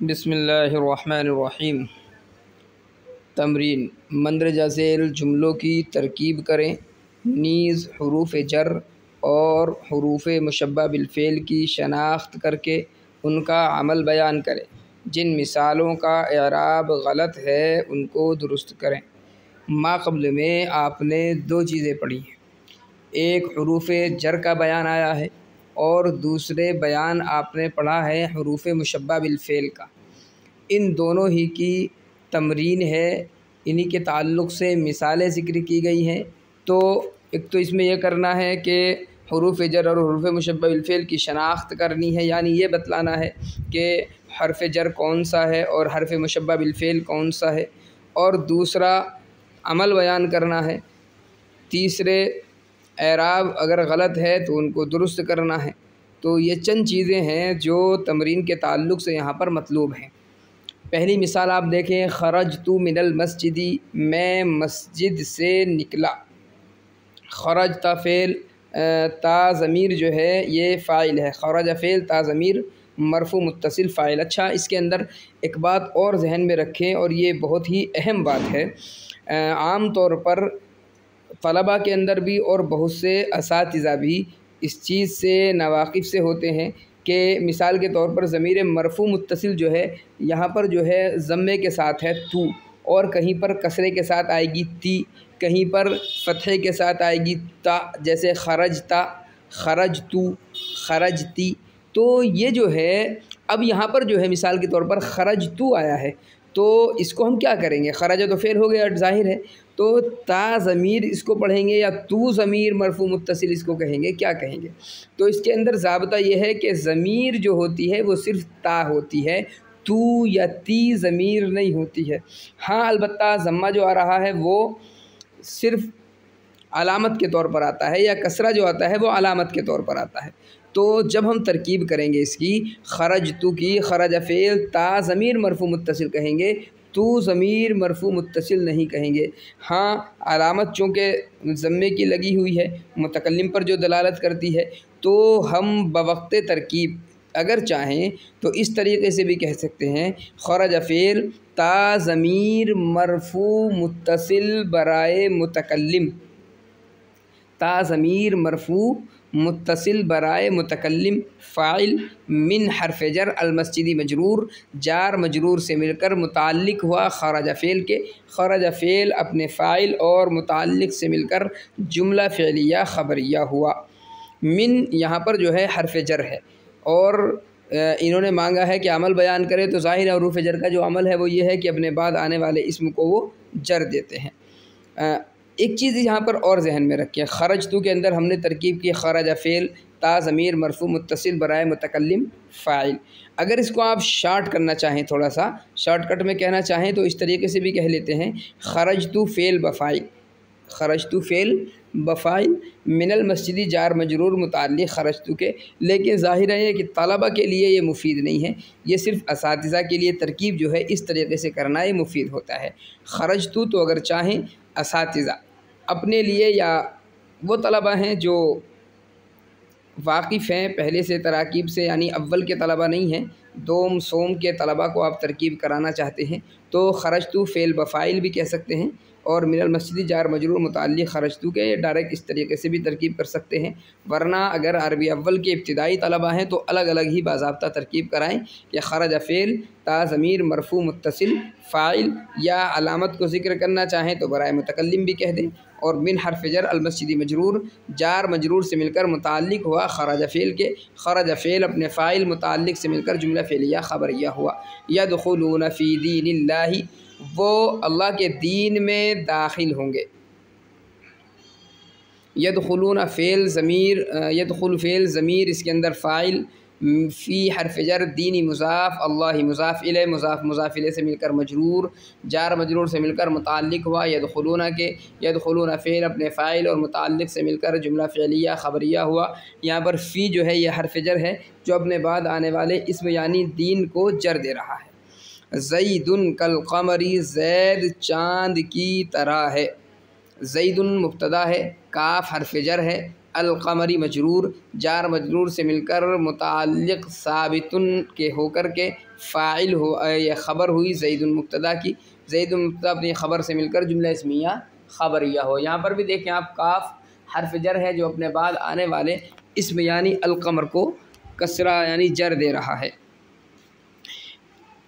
بسم اللہ الرحمن الرحیم۔ تمرین: مندرجہ ذیل جملوں کی ترکیب کریں، نیز حروف جر اور حروف مشبہ بالفعل کی شناخت کر کے ان کا عمل بیان کریں۔ جن مثالوں کا اعراب غلط ہے ان کو درست کریں۔ ما قبل میں آپ نے دو چیزیں پڑھی ہیں، ایک حروف جر کا بیان آیا ہے اور دوسرے بیان آپ نے پڑھا ہے حروف مشبہ بالفعل کا۔ ان دونوں ہی کی تمرین ہے، انہی کے تعلق سے مثالیں ذکر کی گئی ہیں۔ تو ایک تو اس میں یہ کرنا ہے کہ حروف جر اور حروف مشبہ بالفعل کی شناخت کرنی ہے، یعنی یہ بتلانا ہے کہ حرف جر کون سا ہے اور حرف مشبہ بالفعل کون سا ہے، اور دوسرا عمل بیان کرنا ہے، تیسرے اعراب اگر غلط ہے تو ان کو درست کرنا ہے۔ تو یہ چند چیزیں ہیں جو تمرین کے تعلق سے یہاں پر مطلوب ہیں۔ پہلی مثال آپ دیکھیں، خرجت من المسجد، میں مسجد سے نکلا۔ خرجت فعل، تا ضمیر جو ہے یہ فاعل ہے، خرج فعل تا ضمیر مرفوع متصل فاعل۔ اچھا، اس کے اندر ایک بات اور ذہن میں رکھیں اور یہ بہت ہی اہم بات ہے۔ عام طور پر طلباء کے اندر بھی اور بہت سے اساتذہ بھی اس چیز سے ناواقف سے ہوتے ہیں کہ مثال کے طور پر ضمیر مرفوع متصل جو ہے یہاں پر جو ہے ضمے کے ساتھ ہے تو، اور کہیں پر کسرے کے ساتھ آئے گی تی، کہیں پر فتحے کے ساتھ آئے گی تا، جیسے خرجتا، خرجتو، خرجتی۔ تو یہ جو ہے اب یہاں پر جو ہے مثال کے طور پر خرجتو آیا ہے، تو اس کو ہم کیا کریں گے؟ خرج تو فعل ہو گیا ظاہر ہے، تو تا ضمیر اس کو پڑھیں گے یا تو ضمیر مرفوع متصل اس کو کہیں گے، کیا کہیں گے؟ تو اس کے اندر ضابطہ یہ ہے کہ ضمیر جو ہوتی ہے وہ صرف تا ہوتی ہے، تو یا تی ضمیر نہیں ہوتی ہے۔ ہاں البتہ ضمہ جو آ رہا ہے وہ صرف علامت کے طور پر آتا ہے، یا کسرہ جو آتا ہے وہ علامت کے طور پر آتا ہے۔ تو جب ہم ترکیب کریں گے اس کی، خرجتو کی خرج فعل تا ضمیر مرفوع متصل کہیں گے، تو ضمیر مرفوع متصل نہیں کہیں گے۔ ہاں علامت چونکہ ضمے کی لگی ہوئی ہے، متکلم پر جو دلالت کرتی ہے، تو ہم بوقت ترکیب اگر چاہیں تو اس طریقے سے بھی کہہ سکتے ہیں، خرج فعل تا ضمیر مرفوع متصل برائے متکلم، تا ضمیر مرفوع متصل برائے متکلم، فاعل من حرف جر المسجد مجرور، جار مجرور سے مل کر متعلق ہوا خرج فعل کے، خرج فعل اپنے فاعل اور متعلق سے مل کر جملہ فعلیہ خبریہ ہوا۔ من یہاں پر جو ہے حرف جر ہے، اور انہوں نے مانگا ہے کہ عمل بیان کرے، تو ظاہر حروف جر کا جو عمل ہے وہ یہ ہے کہ اپنے بعد آنے والے اسم کو وہ جر دیتے ہیں۔ ایک چیز یہاں پر اور ذہن میں رکھیں، خرجتو کے اندر ہم نے ترکیب کی خرج فعل تا ضمیر مرفوع متصل برائے متکلم فاعل۔ اگر اس کو آپ شارٹ کرنا چاہیں، تھوڑا سا شارٹ کٹ میں کہنا چاہیں تو اس طریقے سے بھی کہہ لیتے ہیں، خرجتو فعل بفاعل، خرجتو فعل بفاعل، من المسجد جار مجرور متعلق خرجتو کے۔ لیکن ظاہر ہے کہ طلبہ کے لیے یہ مفید نہیں ہے، یہ صرف اساتذہ کے لیے ترکیب جو ہے اس طریقے سے کرنا یہ مفید ہوتا ہے۔ خرجتو تو اگر چاہیں اساتذہ اپنے لیے، یا وہ طلبہ ہیں جو واقف ہیں پہلے سے تراکیب سے، یعنی اول کے طلبہ نہیں ہیں، دوم سوم کے طلبہ کو آپ ترکیب کرانا چاہتے ہیں، تو خرجتو فعل بفاعل بھی کہہ سکتے ہیں، اور من المسجد جار مجرور متعلق خرجتو کے یہ ڈائریکٹ اس طریقے سے بھی ترکیب کر سکتے ہیں۔ ورنہ اگر عربی اول کے ابتدائی طلبہ ہیں تو الگ الگ ہی باضابطہ ترکیب کرائیں کہ خرج فعل تا ضمیر مرفوع متصل فاعل، یا علامت کو ذکر کرنا چاہیں تو برائے متکلم بھی کہہ دیں، اور من حرف جر المسجد مجرور، جار مجرور سے مل کر متعلق ہوا خرج فعل کے، خرج فعل اپنے فاعل متعلق سے مل کر جملہ فعلیہ خبریہ ہوا۔ یدخلون فی دین اللہ، وہ اللہ کے دین میں داخل ہوں گے۔ یدخلون فعل ضمیر، یدخل فعل ضمیر اس کے اندر فاعل، فی حرف جر دینی مضاف، اللہ مضاف الیہ، مضاف مضاف الیہ سے مل کر مجرور، جار مجرور سے مل کر متعلق ہوا یدخلون کے، یدخلون فعل اپنے فاعل اور متعلق سے مل کر جملہ فعلیہ خبریہ ہوا۔ یہاں پر فی جو ہے یہ حرف جر ہے جو اپنے بعد آنے والے اسم یعنی دین کو جر دے رہا ہے۔ زید کالقمر، زید چاند کی طرح ہے۔ زید مبتدا ہے، کاف حرف جر ہے، القمری مجرور جار مجرور سے مل کر متعلق ثابتن کے ہو کر کے فاعل ہو یا خبر ہوئی زید مبتدا کی، زید مبتدا اپنی خبر سے مل کر جملہ اسمیہ خبریہ ہو۔ یہاں پر بھی دیکھیں آپ کاف حرف جر ہے جو اپنے بعد آنے والے اسم یعنی القمر کو کسرہ یعنی جر دے رہا ہے۔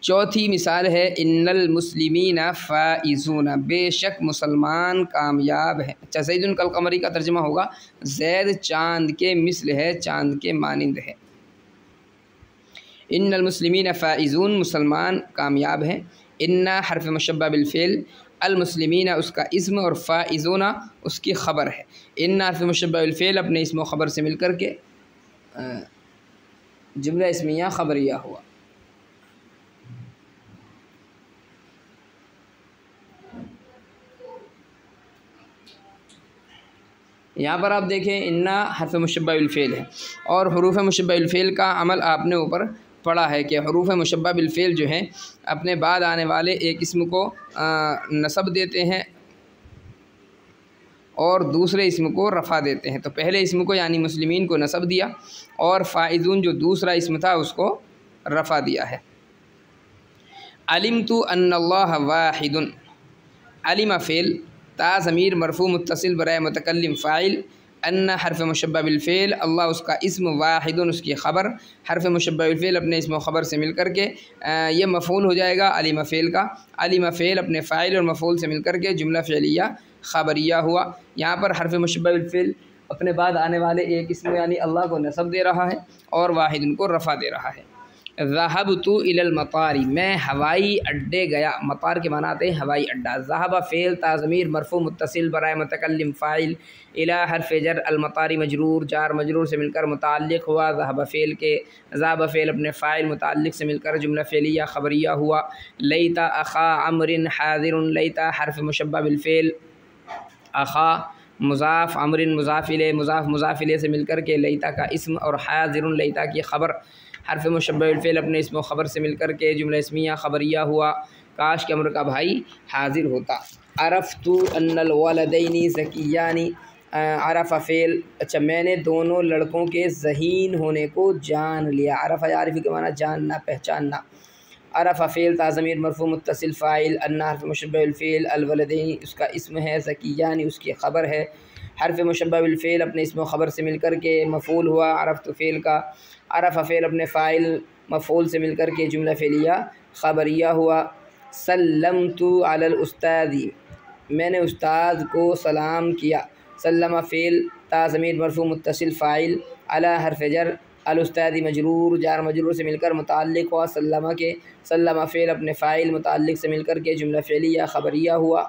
چوتھی مثال ہے ان المسلمین فائزون، بے شک مسلمان کامیاب ہیں۔ اچھا، زید کالقمری کا ترجمہ ہوگا زید چاند کے مثل ہے، چاند کے مانند ہے۔ ان المسلمین فائزون، مسلمان کامیاب ہیں۔ ان حرف مشبہ بالفعل، المسلمین اس کا اسم اور فائزون اس کی خبر ہے۔ ان حرف مشبہ بالفعل اپنے اسم و خبر سے مل کر کے جملہ اسمیہ خبریہ ہوا۔ یہاں پر آپ دیکھیں ان حرف مشبہ بالفعل ہے، اور حروف مشبہ بالفعل کا عمل آپ نے اوپر پڑھا ہے کہ حروف مشبہ بالفعل جو ہیں اپنے بعد آنے والے ایک اسم کو نصب دیتے ہیں اور دوسرے اسم کو رفع دیتے ہیں۔ تو پہلے اسم کو یعنی مسلمین کو نصب دیا، اور فائزون جو دوسرا اسم تھا اس کو رفع دیا ہے۔ علمت ان اللہ واحد، علم فعل، تا ضمیر مرفوع متصل برائے متکلم فاعل، ان حرف مشبہ بالفعل، اللہ اس کا اسم، واحد اس کی خبر، حرف مشبہ بالفعل اپنے اسم و خبر سے مل کر کے یہ مفعول ہو جائے گا علم فعل کا، علم فعل اپنے فاعل اور مفعول سے مل کر کے جملہ فعلیہ خبریہ ہوا۔ یہاں پر حرف مشبہ بالفعل اپنے بعد آنے والے ایک اسم یعنی اللہ کو نصب دے رہا ہے اور واحد ان کو رفع دے رہا ہے۔ ذہبت الی المطار، میں ہوائی اڈے گیا، مطار کے معنی آتے ہیں ہوائی اڈہ۔ ذہب فعل، تا ضمیر مرفوع متصل برائے متکلم فاعل، الی حرف جر، المطار مجرور جار مجرور سے مل کر متعلق ہوا ذہب فعل کے، ذہب فعل اپنے فاعل متعلق سے مل کر جملہ فعلیہ خبریہ ہوا۔ لیتا اخا عمر حاضر، لیتا حرف مشبہ بالفعل، اخا مضاف، عمر مضاف الیہ، مضاف مضاف الیہ سے مل کر کے لیتا کا اسم، اور حاضر لیتا کی خبر، حرف مشبہ بالفعل اپنے اسم و خبر سے مل کر کے جملہ اسمیہ خبریہ ہوا۔ کاش کہ عمر کا بھائی حاضر ہوتا۔ عرفت ان الولدین ذکیان، عرف فعل، اچھا میں نے دونوں لڑکوں کے ذہین ہونے کو جان لیا۔ عرف عارفی کے معنی جاننا، پہچاننا۔ عرف فعل، تا ضمیر مرفوع متصل فاعل، ان حرف مشبہ بالفعل، الولدین اس کا اسم ہے، ذکیان اس کی خبر ہے، حرف مشبہ بالفعل اپنے اسم و خبر سے مل کر کے مفعول ہوا عرفت فعل کا، عرف فعل اپنے فاعل مفعول سے مل کر کے جملہ فعلیہ خبریہ ہوا۔ سلمت علی الاستاذ، میں نے استاد کو سلام کیا۔ سلم فعل، تا ضمیر مرفوع متصل فاعل، علی حرف جر، الاستاذ مجرور جار مجرور سے مل کر متعلق ہوا سلمہ کے، سلم فعل اپنے فاعل متعلق سے مل کر کے جملہ فعلیہ خبریہ ہوا۔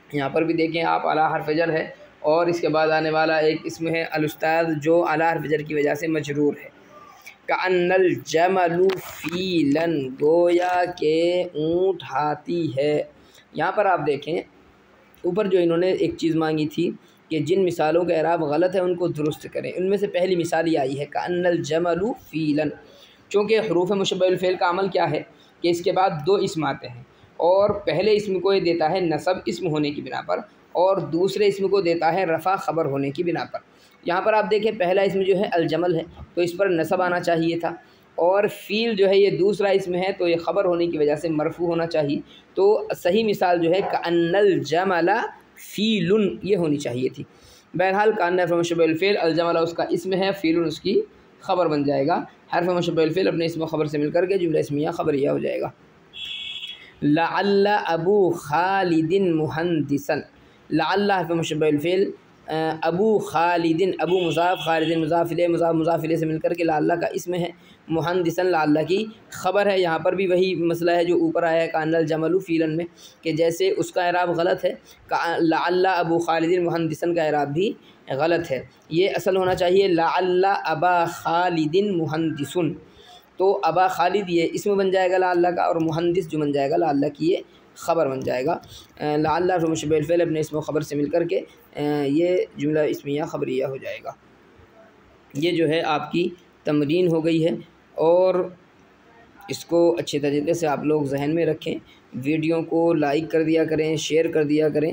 یہاں پر بھی دیکھیں آپ علی حرف جر ہے اور اس کے بعد آنے والا ایک اسم ہے الاستاذ جو علی حرف جر کی وجہ سے مجرور ہے۔ کأن الجمل فیلا، گویا کہ اونٹ ہاتھی ہے۔ یہاں پر آپ دیکھیں اوپر جو انہوں نے ایک چیز مانگی تھی کہ جن مثالوں کا اعراب غلط ہے ان کو درست کریں، ان میں سے پہلی مثال یہ آئی ہے کأن الجمل فیلا، چونکہ حروف مشبہ بالفعل کا عمل کیا ہے کہ اس کے بعد دو اسم آتے ہیں، اور پہلے اسم کو یہ دیتا ہے نصب اسم ہونے کی بنا پر، اور دوسرے اسم کو دیتا ہے رفع خبر ہونے کی بنا پر۔ یہاں پر آپ دیکھیں پہلا اسم جو ہے الجمل ہے تو اس پر نصب آنا چاہیے تھا، اور فیل جو ہے یہ دوسرا اسم ہے تو یہ خبر ہونے کی وجہ سے مرفوع ہونا چاہیے، تو صحیح مثال جو ہے کأن الجمل فیل یہ ہونی چاہیے تھی۔ بہرحال کأن حرف مشبہ بالفعل، الجمل اس کا اسم ہے، فیل اس کی خبر بن جائے گا، حرف مشبہ بالفعل اپنے اسم و خبر سے مل کر کے جملہ اسمیہ خبریہ ہو جائے گا۔ لعل ابو خالد مہندسا، لعل حرف مشبہ بالفعل، ابو خالد، ابو مضاف، خالد مضاف الیہ، مضاف مضاف الیہ سے مل کر کے لعل کا اسم ہے، مہندسا لعل کی خبر ہے۔ یہاں پر بھی وہی مسئلہ ہے جو اوپر آیا ہے کأن الجمل فیلا میں، کہ جیسے اس کا اعراب غلط ہے، لعل ابو خالد مہندسا کا اعراب بھی غلط ہے، یہ اصل ہونا چاہیے لعل ابا خالد مہندس، تو ابا خالد یہ اسم بن جائے گا لعل کا، اور مہندس جو بن جائے گا لعل کی یہ خبر بن جائے گا۔ لعل حرف مشبہ بالفعل اپنے اسم و خبر سے مل کر کے یہ جملہ اسمیہ خبریہ ہو جائے گا۔ یہ جو ہے آپ کی تمرین ہو گئی ہے، اور اس کو اچھے طریقے سے آپ لوگ ذہن میں رکھیں، ویڈیو کو لائک کر دیا کریں، شیئر کر دیا کریں،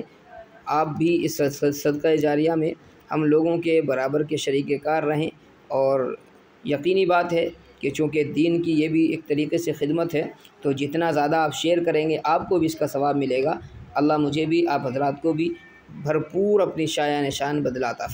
آپ بھی اس صدقہ جاریہ میں ہم لوگوں کے برابر کے شریک کار رہیں، اور یقینی بات ہے کہ چونکہ دین کی یہ بھی ایک طریقے سے خدمت ہے، تو جتنا زیادہ آپ شیئر کریں گے آپ کو بھی اس کا ثواب ملے گا۔ اللہ مجھے بھی آپ حضرات کو بھی بھرپور اپنی شایان شان بدلہ عطا فرمائے۔